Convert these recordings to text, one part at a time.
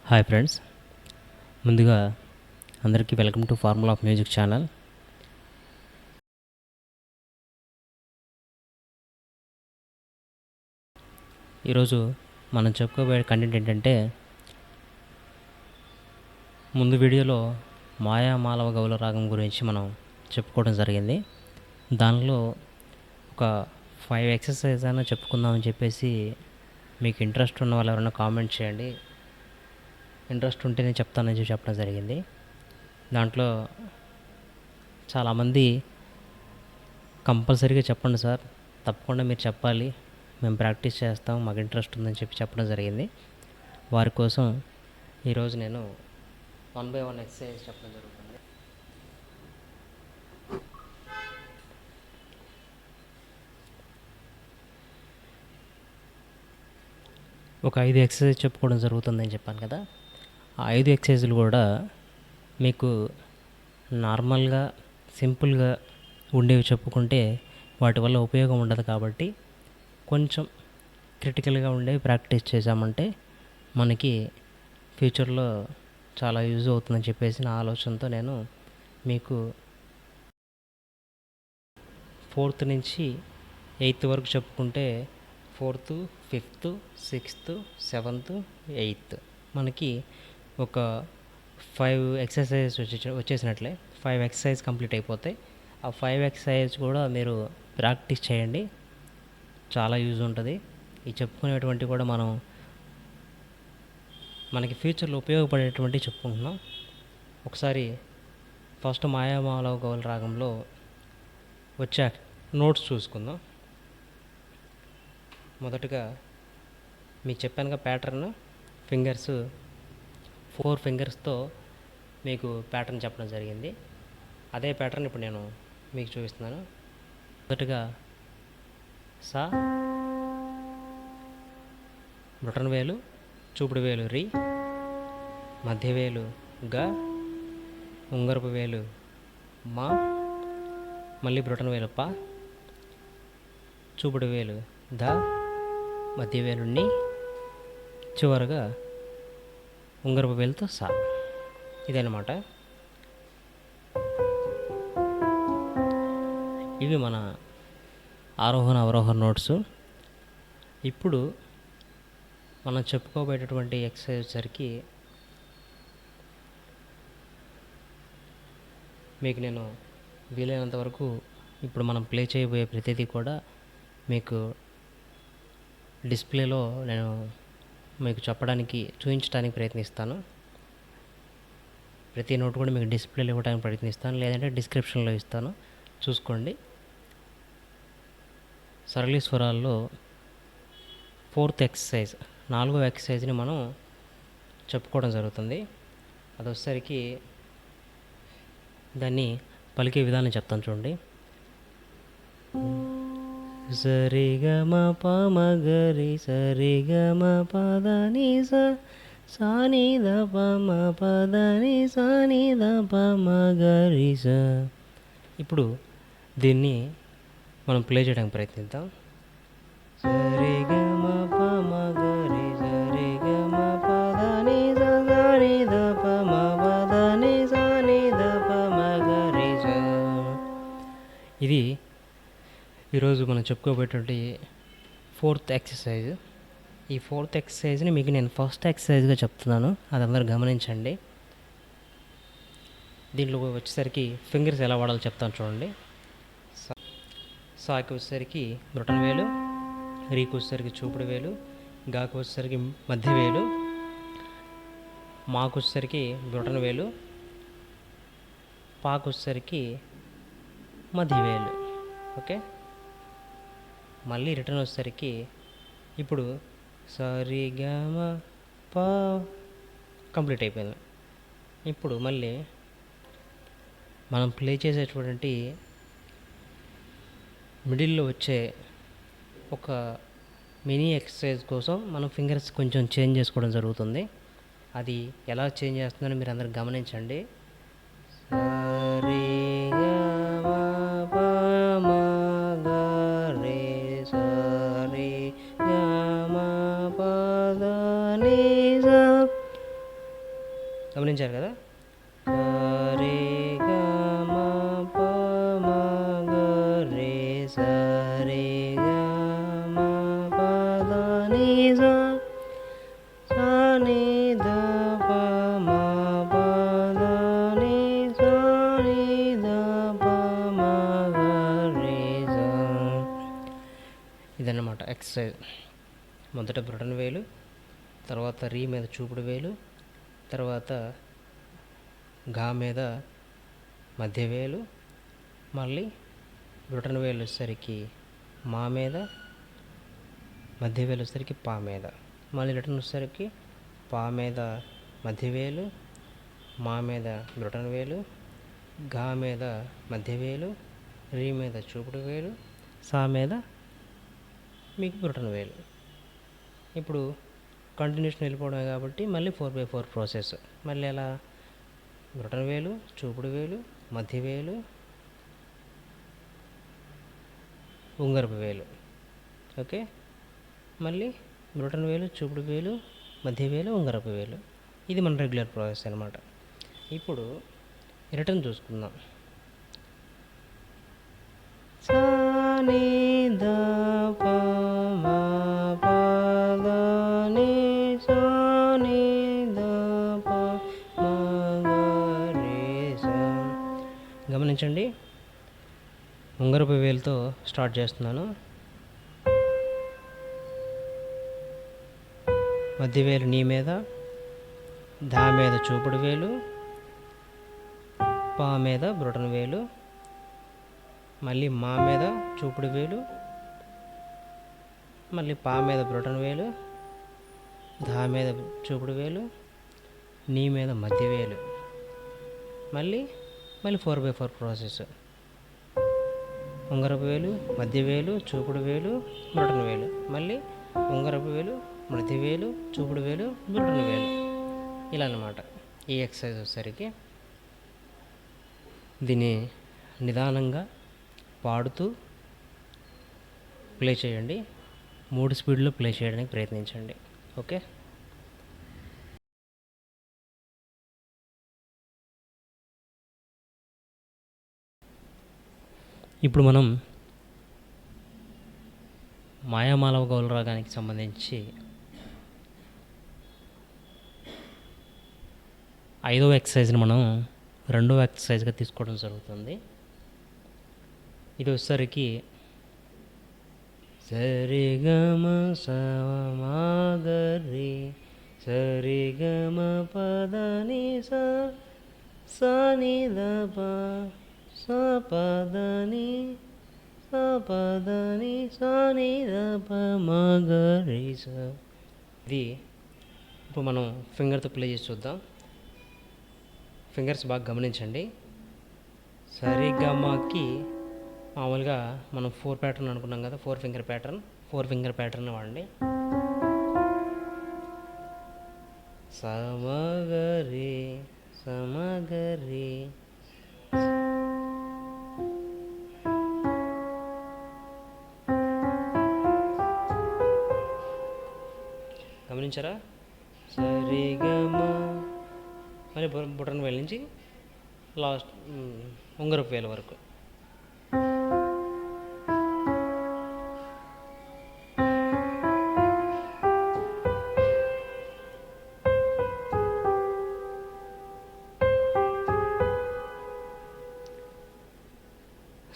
Hi friends, ముందుగా అందరికీ welcome to formula of music channel. ఈరోజు మనం చెప్పుకోబోయే కంటెంట్ ఏంటంటే, ముందు వీడియోలో మాయామాలవగౌల రాగం గురించి మనం చెప్పుకోవడం జరిగింది. దానిలో ఒక 5 ఎక్సర్సైజ్ అయినా చెప్పుకుందామని చెప్పేసి మీకు ఇంట్రెస్ట్ ఉన్న వాళ్ళు ఎవరైనా కామెంట్ చేయండి, ఇంట్రెస్ట్ ఉంటేనే చెప్తానని చెప్పడం జరిగింది. దాంట్లో చాలామంది కంపల్సరీగా చెప్పండి సార్, తప్పకుండా మీరు చెప్పాలి, మేము ప్రాక్టీస్ చేస్తాం, మాకు ఇంట్రెస్ట్ ఉందని చెప్పడం జరిగింది. వారి కోసం ఈరోజు నేను 1 by 1 ఎక్సర్సైజ్ చెప్పడం జరుగుతుంది. ఒక 5 ఎక్సర్సైజ్ చెప్పుకోవడం జరుగుతుందని చెప్పాను కదా. ఆ 5 ఎక్సర్సైజులు కూడా మీకు నార్మల్గా సింపుల్గా ఉండేవి చెప్పుకుంటే వాటి వల్ల ఉపయోగం ఉండదు. కాబట్టి కొంచెం క్రిటికల్గా ఉండేవి ప్రాక్టీస్ చేశామంటే మనకి ఫ్యూచర్లో చాలా యూజ్ అవుతుందని చెప్పేసి నా ఆలోచనతో నేను మీకు 4th నుంచి 8th వరకు చెప్పుకుంటే 4th, 5th, 6th, 7th, 8th మనకి ఒక 5 ఎక్సర్సైజెస్ వచ్చేసినట్లే. 5 ఎక్సర్సైజ్ కంప్లీట్ అయిపోతాయి. ఆ 5 ఎక్సర్సైజ్ కూడా మీరు ప్రాక్టీస్ చేయండి, చాలా యూజ్ ఉంటుంది. ఈ చెప్పుకునేటువంటి కూడా మనకి ఫ్యూచర్లో ఉపయోగపడేటువంటి చెప్పుకుంటున్నాం. ఒకసారి ఫస్ట్ మాయామాలవగౌల రాగంలో వచ్చే నోట్స్ చూసుకుందాం. మొదటగా మీకు చెప్పానుగా ప్యాటర్న్, ఫింగర్స్ 4 ఫింగర్స్తో మీకు ప్యాటర్న్ చెప్పడం జరిగింది. అదే ప్యాటర్న్ ఇప్పుడు నేను మీకు చూపిస్తున్నాను. మొదటగా సా, బొటన వేలు, చూపుడు వేలు రి, మధ్య వేలు గ, ఉంగరపు వేలు మా, మళ్ళీ బొటన వేలు ప, చూపుడు వేలు ద, మధ్య వేలు ని, చివరగా ఉంగరపు వేలుతో సా. ఇదన్నమాట. ఇవి మన ఆరోహణ అవరోహణ నోట్స్. ఇప్పుడు మనం చెప్పుకోబోయేటటువంటి ఎక్సర్సైజ్ వచ్చరికి మీకు నేను వీలైనంత వరకు ఇప్పుడు మనం ప్లే చేయబోయే ప్రతిదీ కూడా మీకు డిస్ప్లేలో నేను మీకు చెప్పడానికి, చూపించడానికి ప్రయత్నిస్తాను. ప్రతి నోట్ కూడా మీకు డిస్ప్లేలో ఇవ్వడానికి ప్రయత్నిస్తాను, లేదంటే డిస్క్రిప్షన్లో ఇస్తాను, చూసుకోండి. సరళి స్వరాల్లో 4th ఎక్సర్సైజ్, 4వ ఎక్సర్సైజ్ని మనం చెప్పుకోవడం జరుగుతుంది. అది వచ్చేసరికి దాన్ని పలికే విధానం చెప్తాను చూడండి. సరిగమ పమగరి సరిగమ పదని సాని ద పమ పదని సాని ద పమగరి స. ఇప్పుడు దీన్ని మనం ప్లే చేయడానికి ప్రయత్నిద్దాం. సరిగమ పమగరి సరిగమ పదని సాని ద పమ పదని సాని ద పమగరి స. ఇది ఈరోజు మనం చెప్పుకోబోయేటువంటి 4th ఎక్సర్సైజ్. ఈ 4th ఎక్సర్సైజ్ని మీకు నేను ఫస్ట్ ఎక్సర్సైజ్గా చెప్తున్నాను, అది అందరూ గమనించండి. దీంట్లో వచ్చేసరికి ఫింగర్స్ ఎలా వాడాలో చెప్తాను చూడండి. సాకి వచ్చేసరికి బొటన వేలు, రీకి వచ్చేసరికి చూపుడు వేలు, గాకు వచ్చేసరికి మధ్య వేలు, మాకు వచ్చేసరికి బొటన వేలు, పాకు వచ్చేసరికి మధ్య వేలు. ఓకే, మళ్ళీ రిటర్న్ వచ్చేసరికి ఇప్పుడు సరిగమ ప కంప్లీట్ అయిపోయింది. ఇప్పుడు మళ్ళీ మనం ప్లే చేసేటువంటి మిడిల్లో వచ్చే ఒక మినీ ఎక్సర్సైజ్ కోసం మనం ఫింగర్స్ కొంచెం చేంజ్ చేసుకోవడం జరుగుతుంది. అది ఎలా చేంజ్ చేస్తుందని మీరు అందరు గమనించండి. గమనించారు కదా. సరే గ మ ప మ గ రే సరే గ మ ప ద ని స స ని ద ప మ ప ద ని స ని ద ప మ గ రే స. ఇదన్నమాట ఎక్సర్సైజ్. మొదట బ్రొటన వేలు, తర్వాత రీ మీద చూపుడు వేలు, తర్వాత గా మీద మధ్య వేలు, మళ్ళీ బ్రొటన వేలు వచ్చేసరికి మా మీద, మధ్య వేలు వచ్చేసరికి పా మీద, మళ్ళీ రిటర్న్ వచ్చేసరికి పా మీద మధ్య వేలు, మా మీద బ్రొటన వేలు, గా మీద మధ్య వేలు, రీ మీద చూపుడు వేలు, సా మీద మీకు బ్రొటన వేలు. ఇప్పుడు కంటిన్యూషన్ వెళ్ళిపోవడమే కాబట్టి మళ్ళీ 4/4 ప్రాసెస్. మళ్ళీ ఎలా? బ్రొటన వేలు, చూపుడు వేలు, మధ్య వేలు, ఉంగరపు వేలు. ఓకే, మళ్ళీ బ్రొటన వేలు, చూపుడు వేలు, మధ్య వేలు, ఉంగరపు వేలు. ఇది మన రెగ్యులర్ ప్రాసెస్ అనమాట. ఇప్పుడు రిటర్న్ చూసుకుందాం. సా ని ద ప మ ప ద ని సా ని ద ప మ గ రే స. గమనించండి, ఉంగరపు వేలుతో స్టార్ట్ చేస్తున్నాను. మధ్య వేలు నీ మీద, దా మీద చూపుడు వేలు, పా మీద బ్రొటన వేలు, మళ్ళీ మా మీద చూపుడు వేలు, మళ్ళీ పా మీద బ్రొటన వేలు, దా మీద చూపుడు వేలు, నీ మీద మధ్య వేలు, మళ్ళీ 4/4 ప్రాసెస్. ఉంగరపు వేలు, మధ్య వేలు, చూపుడు వేలు, బ్రొటన వేలు, మళ్ళీ ఉంగరపు వేలు, మధ్య వేలు, చూపుడు వేలు, బ్రొటన వేలు. ఇలా అన్నమాట ఈ ఎక్సర్సైజ్ వచ్చేసరికి. దీన్ని నిదానంగా పాడుతూ ప్లే చేయండి. 3 స్పీడ్లో ప్లే చేయడానికి ప్రయత్నించండి. ఓకే. ఇప్పుడు మనం మాయామాలవగౌల రాగానికి సంబంధించి 5వ ఎక్సర్సైజ్ని మనం 2వ ఎక్సర్సైజ్గా తీసుకోవడం జరుగుతుంది. ఇది వచ్చేసరికి సరి గ మ స మ గ రే సరి గ మ ప ద ని స స ని ద ప స ప ద ని స ప ద ని స ని ద ప మ గ రే స. ఇది ఇప్పుడు మనం ఫింగర్తో ప్లే చేసి చూద్దాం. ఫింగర్స్ బాగా గమనించండి. సరిగమకి మామూలుగా మనం 4 ప్యాటర్న్ అనుకున్నాం కదా, 4 ఫింగర్ ప్యాటర్న్. 4 ఫింగర్ ప్యాటర్న్ వాడండి. సమగరి సమగరి. గమనించారా? సరిగమ. మరి బుటన్ వేలు నుంచి లాస్ట్ ఉంగరపు వేలు వరకు.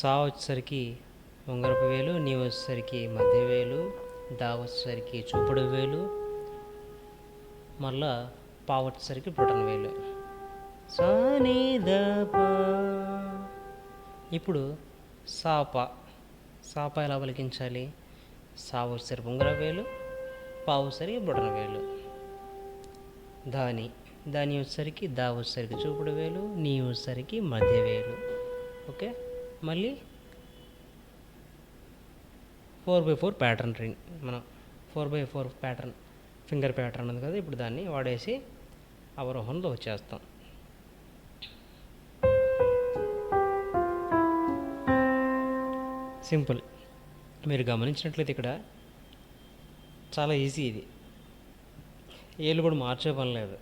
సా వచ్చేసరికి ఉంగరపు వేలు, నీ వచ్చేసరికి మధ్య వేలు, దా వచ్చేసరికి చూపుడు వేలు, మళ్ళా పా వచ్చేసరికి బ్రొటన వేలు. సా ని ద ప. ఇప్పుడు సాపా. సాపా ఎలా పలికించాలి? సా వచ్చేసరికి ఉంగరపు వేలు, పా వచ్చేసరికి బ్రొటన వేలు. దాని దాని వచ్చేసరికి దా వచ్చేసరికి చూపుడు వేలు, నీ వచ్చేసరికి మధ్య వేలు. ఓకే, మళ్ళీ 4/4 ప్యాటర్న్ రింగ్. మనం 4/4 ప్యాటర్న్ ఫింగర్ ప్యాటర్న్ ఉంది కదా, ఇప్పుడు దాన్ని వాడేసి అవరోహణలో వచ్చేస్తాం. సింపుల్. మీరు గమనించినట్లయితే ఇక్కడ చాలా ఈజీ. ఇది ఏళ్ళు కూడా మార్చే పని లేదు.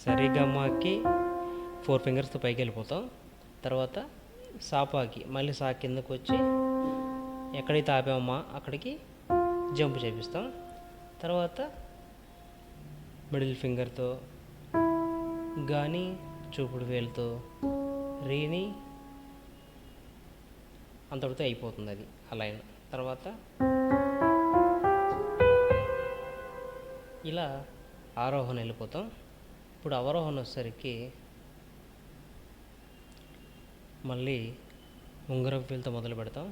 సరిగమకి 4 ఫింగర్స్తో పైకి వెళ్ళిపోతాం. తర్వాత సాపాకి మళ్ళీ సా కిందకు వచ్చి ఎక్కడైతే ఆపామో అక్కడికి జంప్ చేపిస్తాం. తర్వాత మిడిల్ ఫింగర్తో కానీ చూపుడు వేలుతో రీని అంతటితో అయిపోతుంది అది ఆ లైన్. తర్వాత ఇలా ఆరోహణ వెళ్ళిపోతాం. ఇప్పుడు అవరోహణ వచ్చేసరికి మళ్ళీ ఉంగరం వేలుతో మొదలు పెడతాం.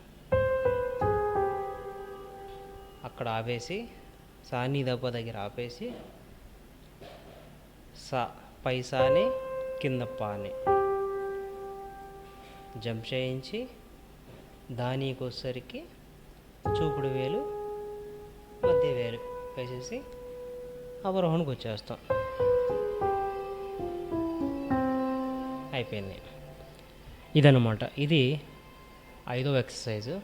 అక్కడ ఆపేసి సాని దప్ప దగ్గర ఆపేసి సా పై సాని కింద పాని జంప్ చేయించి దానికి వచ్చేసరికి చూపుడు వేలు మధ్య వేలు వేసేసి అవరోహణకు వచ్చేస్తాం. అయిపోయింది. ఇదన్నమాట. ఇది 5వ ఎక్సర్సైజు.